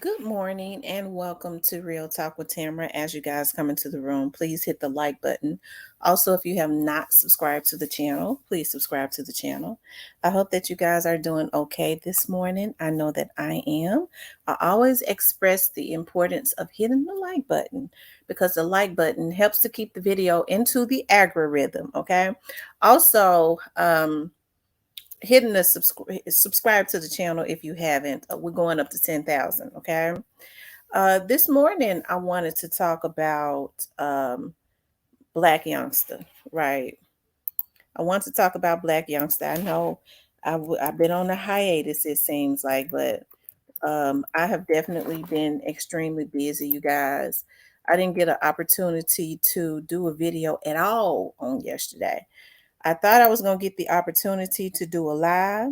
Good morning and welcome to Real Talk with Tamara. As you guys come into the room, please hit the like button. Also, if you have not subscribed to the channel, please subscribe to the channel. I hope that you guys are doing okay this morning. I know that I am. I always express the importance of hitting the like button because the like button helps to keep the video into the algorithm. Okay. Also, hitting the subscribe to the channel if you haven't. We're going up to 10,000. Okay. This morning, I wanted to talk about Black youngster, right? I want to talk about Black youngster. I know I've been on a hiatus, it seems like, but I have definitely been extremely busy, you guys. I didn't get an opportunity to do a video at all on yesterday. I thought I was going to get the opportunity to do a live.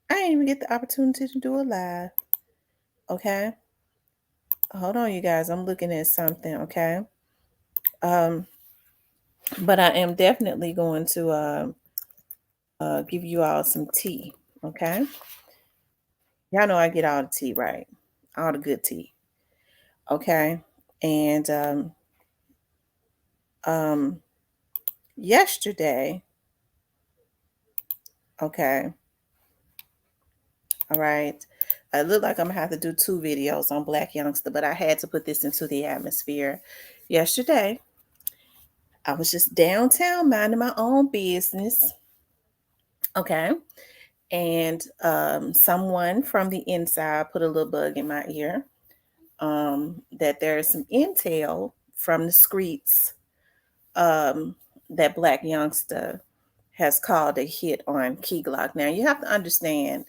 I didn't even get the opportunity to do a live. Okay. Hold on, you guys. I'm looking at something. Okay. Um, but I am definitely going to give you all some tea. Okay. Y'all know I get all the tea, right? All the good tea. Okay. And um, yesterday, okay. All right. It looked like I'm gonna have to do two videos on Black youngster, but I had to put this into the atmosphere. Yesterday, I was just downtown minding my own business. Okay. And someone from the inside put a little bug in my ear that there is some intel from the streets um, that Black youngster has called a hit on KEYGLOCK. Now you have to understand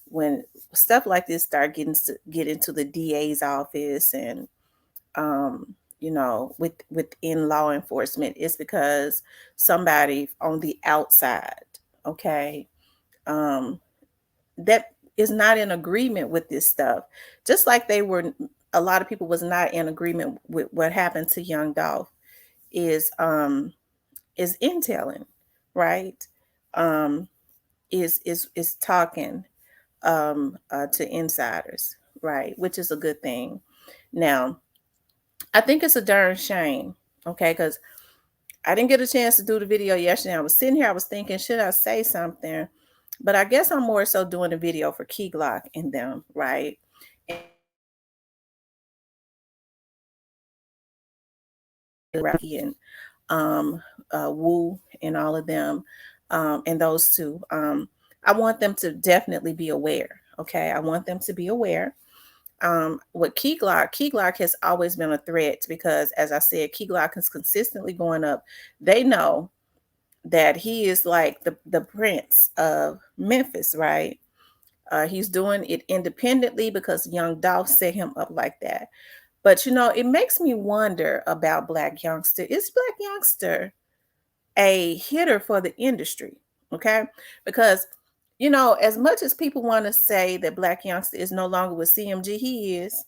when stuff like this get into the DA's office and within law enforcement, it's because somebody on the outside, okay, um, that is not in agreement with this stuff. Just like a lot of people was not in agreement with what happened to young Dolph is intelling, right? Um, is talking to insiders, right? Which is a good thing. Now, I think it's a darn shame, okay, because I didn't get a chance to do the video yesterday. I was sitting here, I was thinking, should I say something? But I guess I'm more so doing a video for KEYGLOCK and them, right? And Wu and all of them, and those two. I want them to definitely be aware. Okay, I want them to be aware. With KEYGLOCK has always been a threat because, as I said, KEYGLOCK is consistently going up. They know that he is like the prince of Memphis, right? He's doing it independently because young Dolph set him up like that. But it makes me wonder about Black youngster. Is Black youngster a hitter for the industry? Okay, because as much as people want to say that Black youngster is no longer with CMG, he is.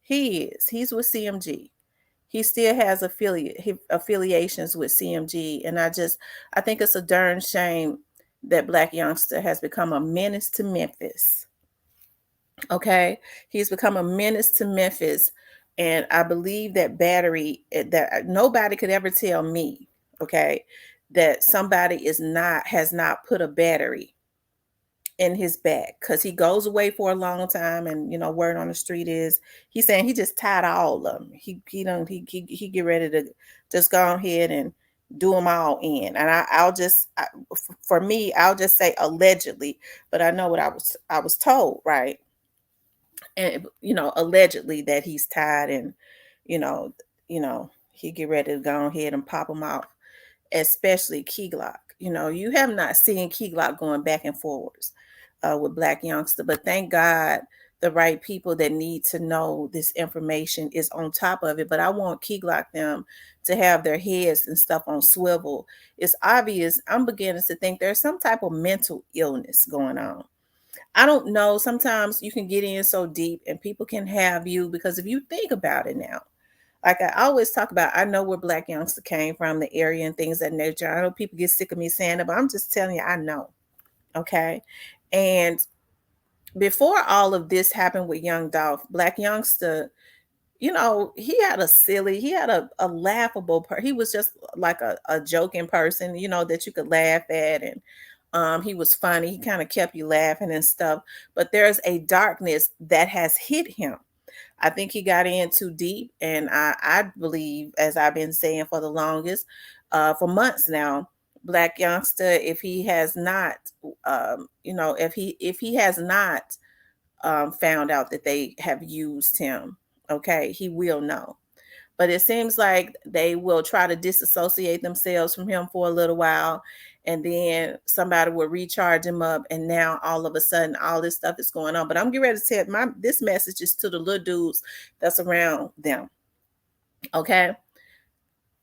He is. He's with CMG. He still has affiliations with CMG, and I think it's a darn shame that Black youngster has become a menace to Memphis. Okay, he's become a menace to Memphis, and I believe that that nobody could ever tell me, okay, that somebody has not put a battery in his back, because he goes away for a long time, and word on the street is he's saying he just tired of all of them. He get ready to just go ahead and do them all in. And for me, I'll just say allegedly, but I know what I was told, right? And allegedly that he's tired, and you know he get ready to go ahead and pop them off, especially KEYGLOCK. You have not seen KEYGLOCK going back and forwards with Black youngster, but thank God the right people that need to know this information is on top of it. But I want KEYGLOCK them to have their heads and stuff on swivel. It's obvious. I'm beginning to think there's some type of mental illness going on. I don't know. Sometimes you can get in so deep and people can have you, because if you think about it now, like I always talk about, I know where Black youngster came from, the area and things of that nature. I know people get sick of me saying it, but I'm just telling you, I know. Okay. And before all of this happened with Young Dolph, Black Youngster, he had a laughable he was just like a joking person, that you could laugh at. And he was funny. He kind of kept you laughing and stuff. But there's a darkness that has hit him. I think he got in too deep. And I believe, as I've been saying for the longest, for months now, Black Youngster, if he has not, if he has not found out that they have used him, okay, he will know. But it seems like they will try to disassociate themselves from him for a little while, and then somebody will recharge him up, and now all of a sudden all this stuff is going on. But I'm getting ready to tell this message is to the little dudes that's around them. Okay.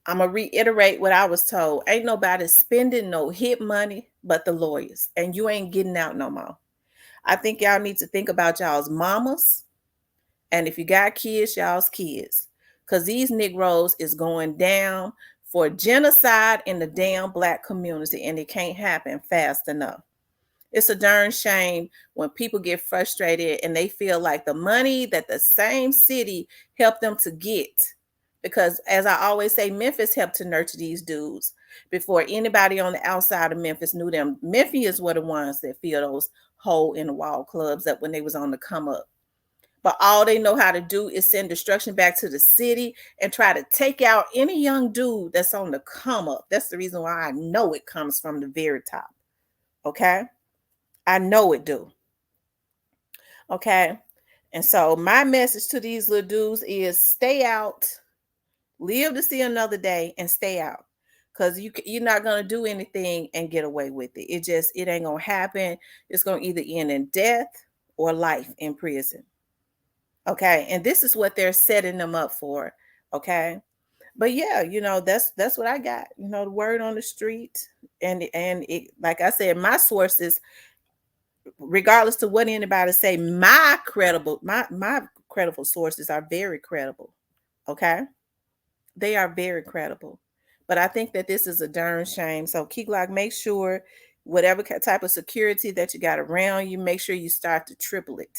I'm gonna reiterate what I was told. Ain't nobody spending no hit money but the lawyers, and you ain't getting out no more. I think y'all need to think about y'all's mamas, and if you got kids, y'all's kids. Because these Negroes is going down for genocide in the damn Black community, and it can't happen fast enough. It's a darn shame when people get frustrated and they feel like the money that the same city helped them to get. Because as I always say, Memphis helped to nurture these dudes before anybody on the outside of Memphis knew them. Memphians were the ones that filled those hole in the wall clubs up when they was on the come up. But all they know how to do is send destruction back to the city and try to take out any young dude that's on the come up. That's the reason why I know it comes from the very top. Okay? I know it do. Okay? And so my message to these little dudes is stay out, live to see another day, and stay out. Because you're not going to do anything and get away with it. It ain't going to happen. It's going to either end in death or life in prison. Okay, and this is what they're setting them up for. Okay, but yeah, that's what I got. The word on the street, and it, like I said, my sources, regardless to what anybody say, my credible sources are very credible. Okay, they are very credible. But I think that this is a darn shame. So KEYGLOCK, make sure whatever type of security that you got around you, make sure you start to triple it.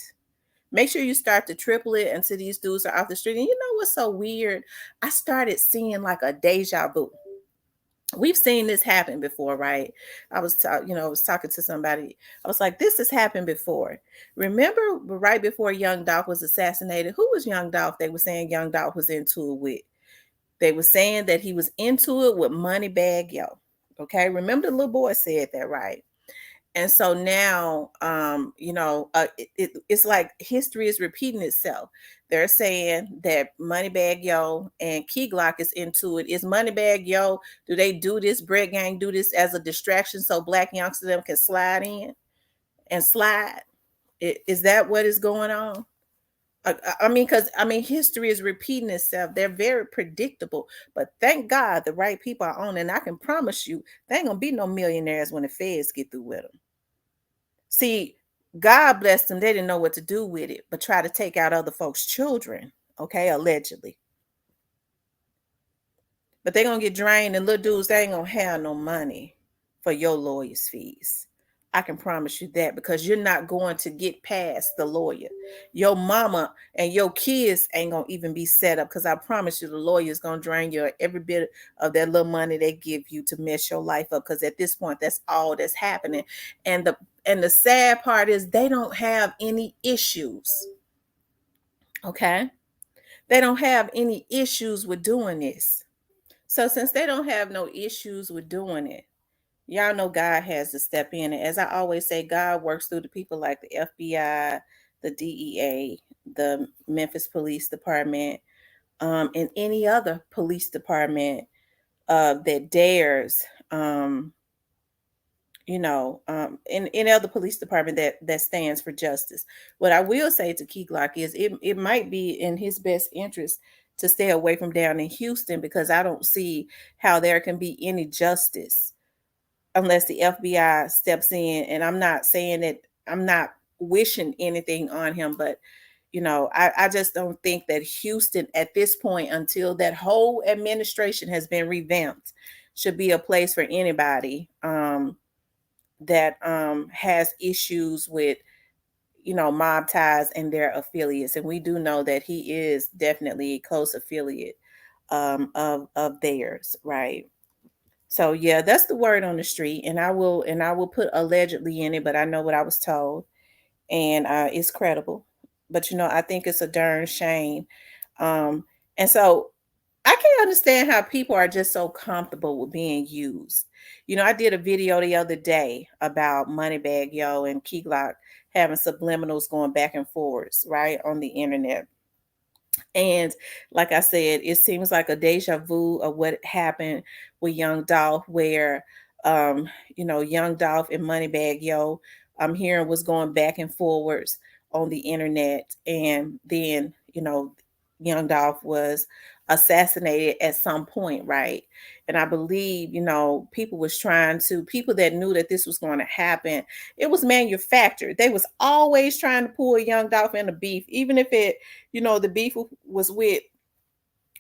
Make sure you start to triple it until these dudes are off the street. And you know what's so weird? I started seeing like a deja vu. We've seen this happen before, right? I was talking to somebody. I was like, this has happened before. Remember right before Young Dolph was assassinated, who was Young Dolph? They were saying Young Dolph was into it with. They were saying that he was into it with Moneybag Yo. Okay, remember the little boy said that, right? And so now, it's like history is repeating itself. They're saying that Moneybag Yo and KEYGLOCK is into it. Is Moneybag Yo, do they do this, Bread Gang do this as a distraction so Black youngsters them can slide in and slide? Is that what is going on? History is repeating itself. They're very predictable, but thank God the right people are on. And I can promise you, there ain't gonna be no millionaires when the feds get through with them. See, God blessed them. They didn't know what to do with it, but try to take out other folks' children, okay, allegedly. But they're going to get drained, and little dudes, they ain't going to have no money for your lawyer's fees. I can promise you that, because you're not going to get past the lawyer. Your mama and your kids ain't going to even be set up, because I promise you the lawyer is going to drain you every bit of that little money they give you to mess your life up, because at this point, that's all that's happening. And the sad part is they don't have any issues. Okay? They don't have any issues with doing this. So since they don't have no issues with doing it, y'all know God has to step in. And as I always say, God works through the people like the FBI, the DEA, the Memphis Police Department, and any other police department that dares, in any other police department that stands for justice. What I will say to KEYGLOCK is it might be in his best interest to stay away from down in Houston, because I don't see how there can be any justice unless the FBI steps in. And I'm not saying that, I'm not wishing anything on him, but I just don't think that Houston at this point, until that whole administration has been revamped, should be a place for anybody that has issues with mob ties and their affiliates. And we do know that he is definitely a close affiliate of theirs, right? So yeah, that's the word on the street, and I will put allegedly in it, but I know what I was told, and it's credible. But I think it's a darn shame, um, and so I can't understand how people are just so comfortable with being used. I did a video the other day about Moneybag Yo and KEYGLOCK having subliminals going back and forwards, right, on the internet. And like I said, it seems like a deja vu of what happened with Young Dolph, where Young Dolph and Moneybag Yo, I'm hearing was going back and forwards on the internet, and then Young Dolph was assassinated at some point, right? And I believe people that knew that this was going to happen. It was manufactured. They was always trying to pull Young Dolph into beef, even if the beef was with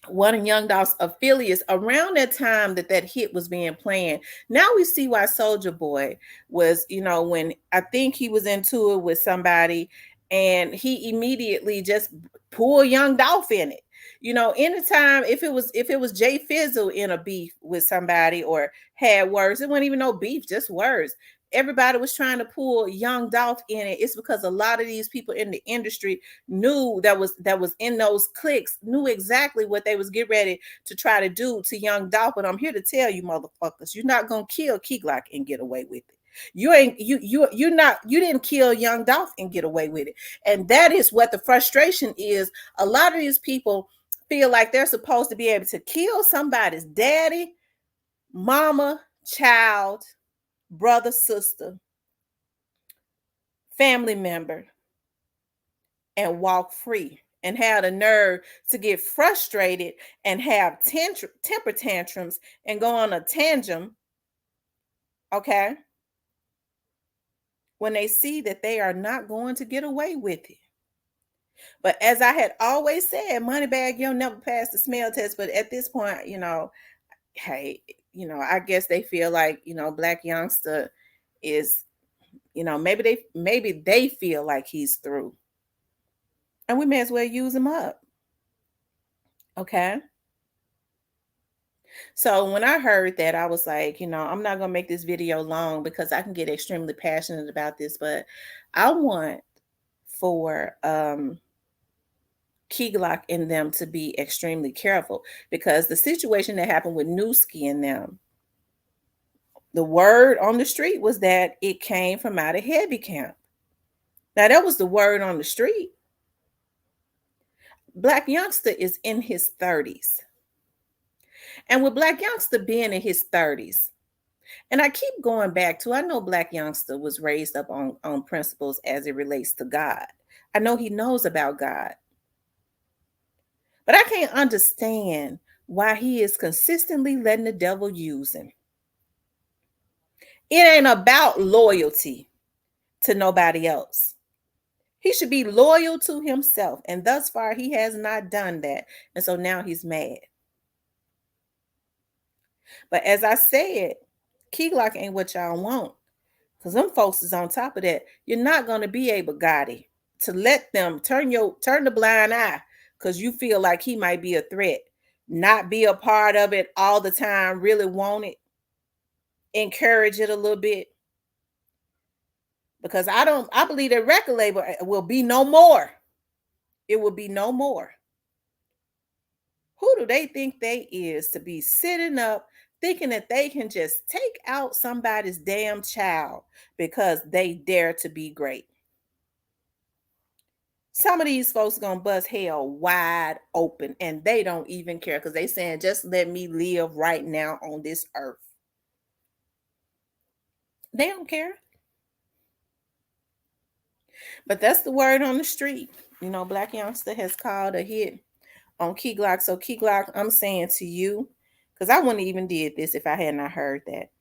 one of Young Dolph's affiliates around that time that hit was being planned. Now we see why Soldier Boy was, when I think he was into it with somebody, and he immediately just pulled Young Dolph in it. Anytime if it was Jay Fizzle in a beef with somebody or had words, it wasn't even no beef, just words. Everybody was trying to pull Young Dolph in it. It's because a lot of these people in the industry knew that was in those clicks, knew exactly what they was getting ready to try to do to Young Dolph. But I'm here to tell you, motherfuckers, you're not gonna kill KEYGLOCK and get away with it. You didn't kill Young Dolph and get away with it. And that is what the frustration is. A lot of these people feel like they're supposed to be able to kill somebody's daddy, mama, child, brother, sister, family member, and walk free, and have the nerve to get frustrated and have temper tantrums and go on a tantrum, okay, when they see that they are not going to get away with it. But as I had always said, Moneybag Yo never passed the smell test. But at this point, hey, I guess they feel like, Black Youngster is, maybe they feel like he's through. And we may as well use him up. Okay. So when I heard that, I was like, I'm not going to make this video long because I can get extremely passionate about this, but I want for KEYGLOCK and them to be extremely careful, because the situation that happened with Newski and them, the word on the street was that it came from out of heavy camp. Now that was the word on the street. Black Youngster is in his 30s. And with Black Youngster being in his 30s, and I keep going back to, I know Black Youngster was raised up on principles as it relates to God. I know he knows about God. But I can't understand why he is consistently letting the devil use him. It ain't about loyalty to nobody else. He should be loyal to himself. And thus far, he has not done that. And so now he's mad. But as I said, KEYGLOCK ain't what y'all want. Because them folks is on top of that. You're not going to be able, Gotti, to let them turn the blind eye because you feel like he might be a threat. Not be a part of it all the time, really want it. Encourage it a little bit. Because I believe that record label will be no more. It will be no more. Who do they think they is to be sitting up thinking that they can just take out somebody's damn child because they dare to be great? Some of these folks gonna bust hell wide open, and they don't even care because they saying, just let me live right now on this earth. They don't care. But that's the word on the street. Black Youngster has called a hit on KEYGLOCK. So KEYGLOCK, I'm saying to you, because I wouldn't even did this if I had not heard that.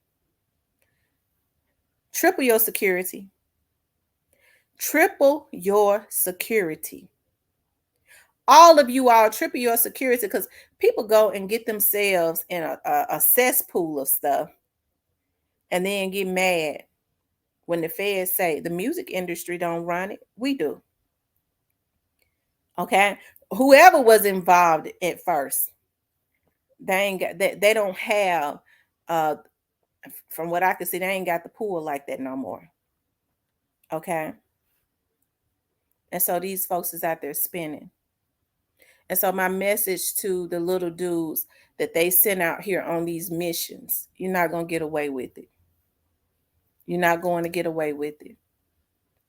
Triple your security. Triple your security. All of you all triple your security, because people go and get themselves in a cesspool of stuff and then get mad When the feds say the music industry don't run it, we do. Okay. Whoever was involved at first, they ain't got they don't have uh from what I can see, they ain't got the pool like that no more. Okay. And so these folks is out there spinning. And so my message to the little dudes that they send out here on these missions, you're not gonna get away with it. You're not going to get away with it.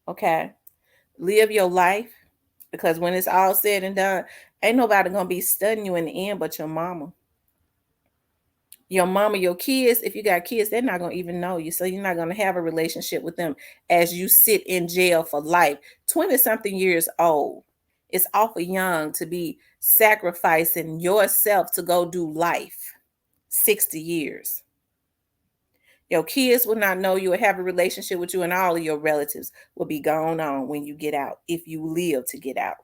Okay. Live your life, because when it's all said and done, ain't nobody gonna be studying you in the end but your mama. Your mama, your kids, if you got kids, they're not gonna even know you. So you're not gonna have a relationship with them as you sit in jail for life. 20 something years old. It's awful young to be sacrificing yourself to go do life. 60 years. Your kids will not know you or have a relationship with you, and all of your relatives will be gone on when you get out, if you live to get out.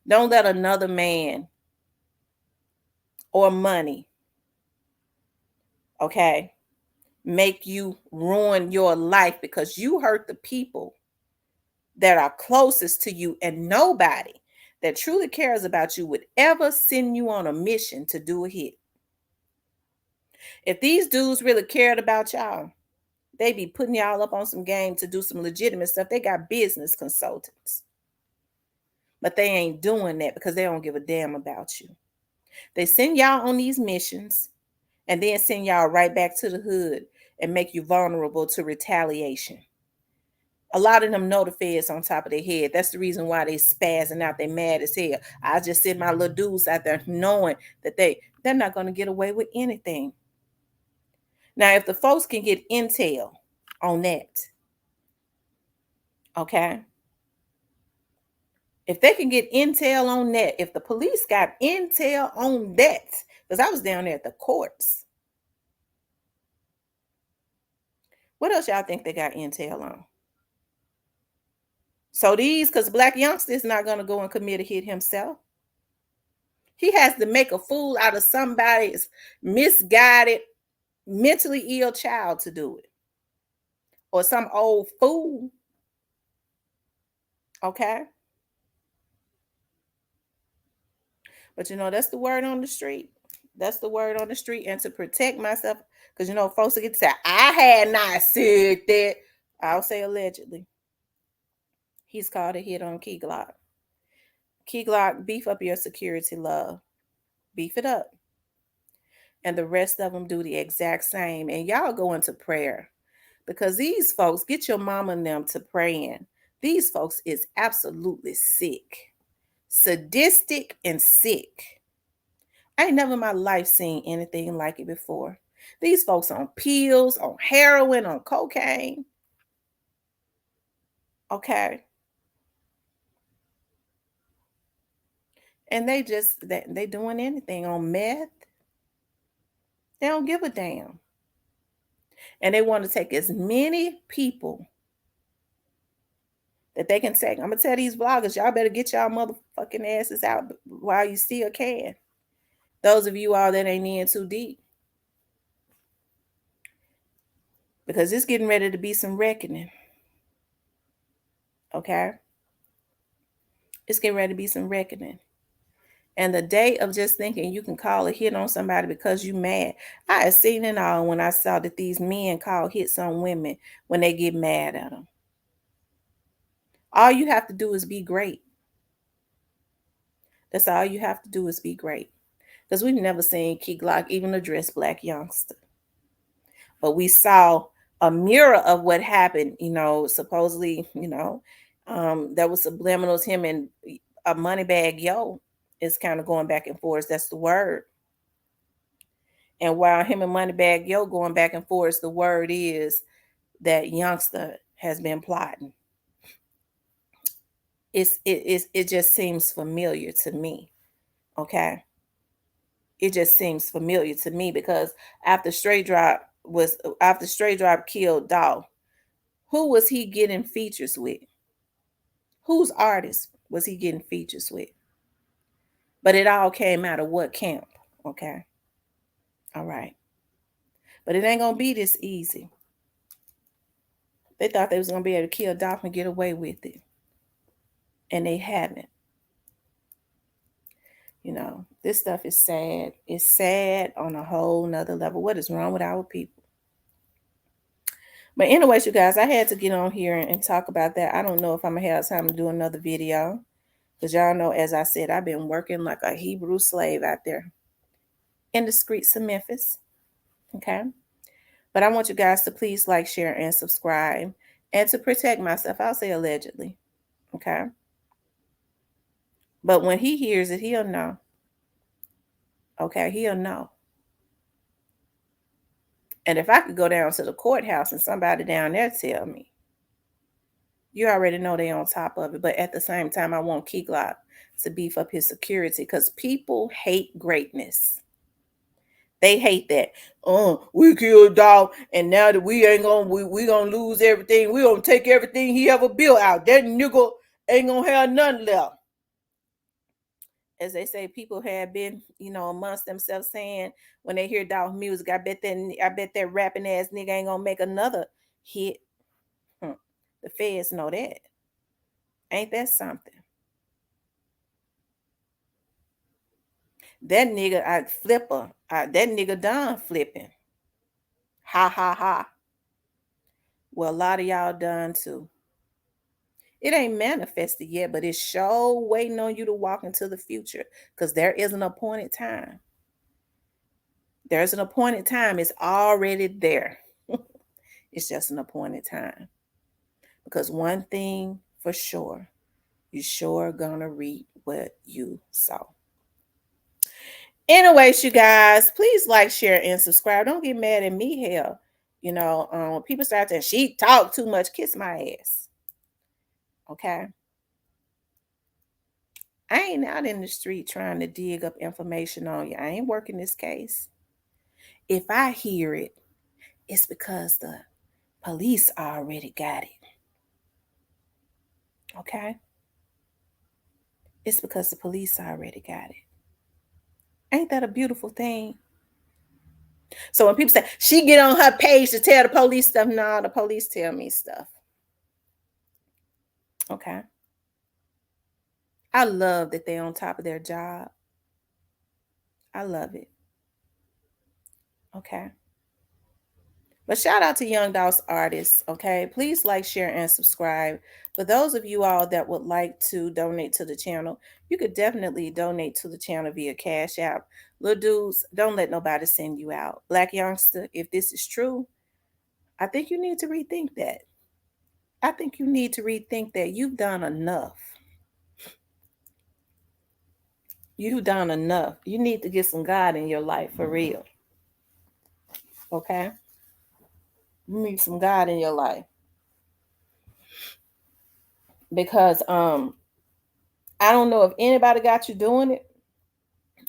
Don't let another man or money, okay, make you ruin your life, because you hurt the people that are closest to you, and nobody that truly cares about you would ever send you on a mission to do a hit. If these dudes really cared about y'all, they be putting y'all up on some game to do some legitimate stuff. They got business consultants, but they ain't doing that because they don't give a damn about you. They send y'all on these missions and then send y'all right back to the hood and make you vulnerable to retaliation. A lot of them know the feds on top of their head. That's the reason why they spazzing out. They mad as hell. I just send my little dudes out there knowing that they're not going to get away with anything. Now, if the folks can get intel on that, okay? If they can get intel on that, if the police got intel on that, because I was down there at the courts. What else y'all think they got intel on? So because Black Youngster is not going to go and commit a hit himself. He has to make a fool out of somebody's misguided, mentally ill child to do it. Or some old fool. Okay? But that's the word on the street. That's the word on the street. And to protect myself, because folks will get to say, I had not said that. I'll say allegedly. He's called a hit on KEYGLOCK. KEYGLOCK, beef up your security, love. Beef it up. And the rest of them do the exact same. And y'all go into prayer, because these folks, get your mama and them to praying. These folks is absolutely sick, sadistic and sick. I ain't never in my life seen anything like it before. These folks on pills, on heroin, on cocaine. Okay. And they doing anything on meth. They don't give a damn. And they want to take as many people that they can take. I'm gonna tell these vloggers, y'all better get y'all motherfucking asses out while you still can. Those of you all that ain't in too deep. Because it's getting ready to be some reckoning. Okay? It's getting ready to be some reckoning. And the day of just thinking you can call a hit on somebody because you mad. I had seen it all when I saw that these men call hits on women when they get mad at them. All you have to do is be great. That's all you have to do is be great. Because we've never seen KEYGLOCK even address Black Youngster. But we saw a mirror of what happened, supposedly, that was subliminals. Him and a Moneybag Yo is kind of going back and forth. That's the word. And while him and Moneybag Yo going back and forth, the word is that Youngster has been plotting. It just seems familiar to me. Okay. It just seems familiar to me, because after Straight Drop killed Doll, who was he getting features with? Whose artist was he getting features with? But it all came out of what camp? Okay. All right. But it ain't gonna be this easy. They thought they was gonna be able to kill Dolph and get away with it, and they haven't. This stuff is sad. It's sad on a whole nother level. What is wrong with our people? But anyways, you guys, I had to get on here and talk about that. I don't know if I'm gonna have time to do another video. Because y'all know, as I said, I've been working like a Hebrew slave out there in the streets of Memphis. Okay. But I want you guys to please like, share, and subscribe. And to protect myself, I'll say allegedly. Okay. But when he hears it, he'll know. Okay. He'll know. And if I could go down to the courthouse and somebody down there tell me, you already know they on top of it. But at the same time, I want KEYGLOCK to beef up his security because people hate greatness. They hate that. Oh, we killed Dolph, and now that we ain't gonna we gonna lose everything. We gonna take everything he ever built out. That nigga ain't gonna have nothing left. As they say, people have been, amongst themselves saying when they hear Dolph music, I bet that rapping ass nigga ain't gonna make another hit. The feds know that. Ain't that something? That nigga, that nigga done flipping. Ha ha ha. Well, a lot of y'all done too. It ain't manifested yet, but it's sure waiting on you to walk into the future because there is an appointed time. There's an appointed time. It's already there. It's just an appointed time. Because one thing for sure, you sure gonna reap what you sow. Anyways, you guys, please like, share, and subscribe. Don't get mad at me, hell. When people start saying she talk too much, kiss my ass. Okay. I ain't out in the street trying to dig up information on you. I ain't working this case. If I hear it, it's because the police already got it. Okay? It's because the police already got it. Ain't that a beautiful thing? So when people say, she get on her page to tell the police stuff, no, the police tell me stuff. Okay? I love that they're on top of their job. I love it. Okay? But shout out to Young Dolph's artists, okay? Please like, share, and subscribe. For those of you all that would like to donate to the channel, you could definitely donate to the channel via Cash App. Little dudes, don't let nobody send you out. Black youngster, if this is true, I think you need to rethink that. I think you need to rethink that. You've done enough. You've done enough. You need to get some God in your life for real. Okay? You need some God in your life. Because I don't know if anybody got you doing it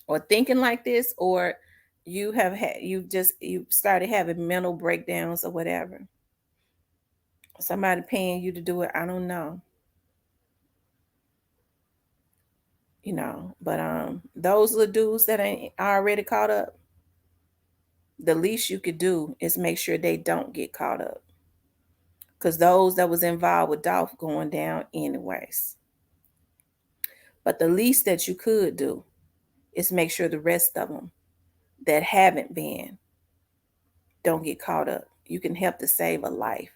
or thinking like this, or you started having mental breakdowns or whatever. Somebody paying you to do it. I don't know. But those little dudes that ain't already caught up, the least you could do is make sure they don't get caught up. Because those that was involved with Dolph going down anyways. But the least that you could do is make sure the rest of them that haven't been don't get caught up. You can help to save a life.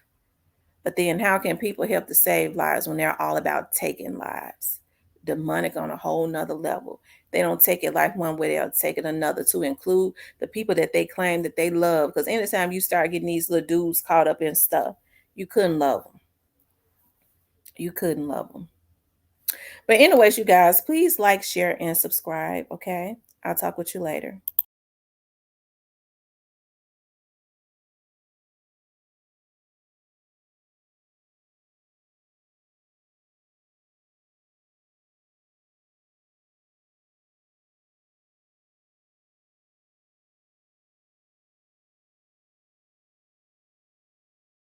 But then how can people help to save lives when they're all about taking lives? Demonic on a whole nother level. They don't take your life one way, they'll take it another, to include the people that they claim that they love. Because anytime you start getting these little dudes caught up in stuff, you couldn't love them. You couldn't love them. But anyways, you guys, please like, share, and subscribe. Okay. I'll talk with you later.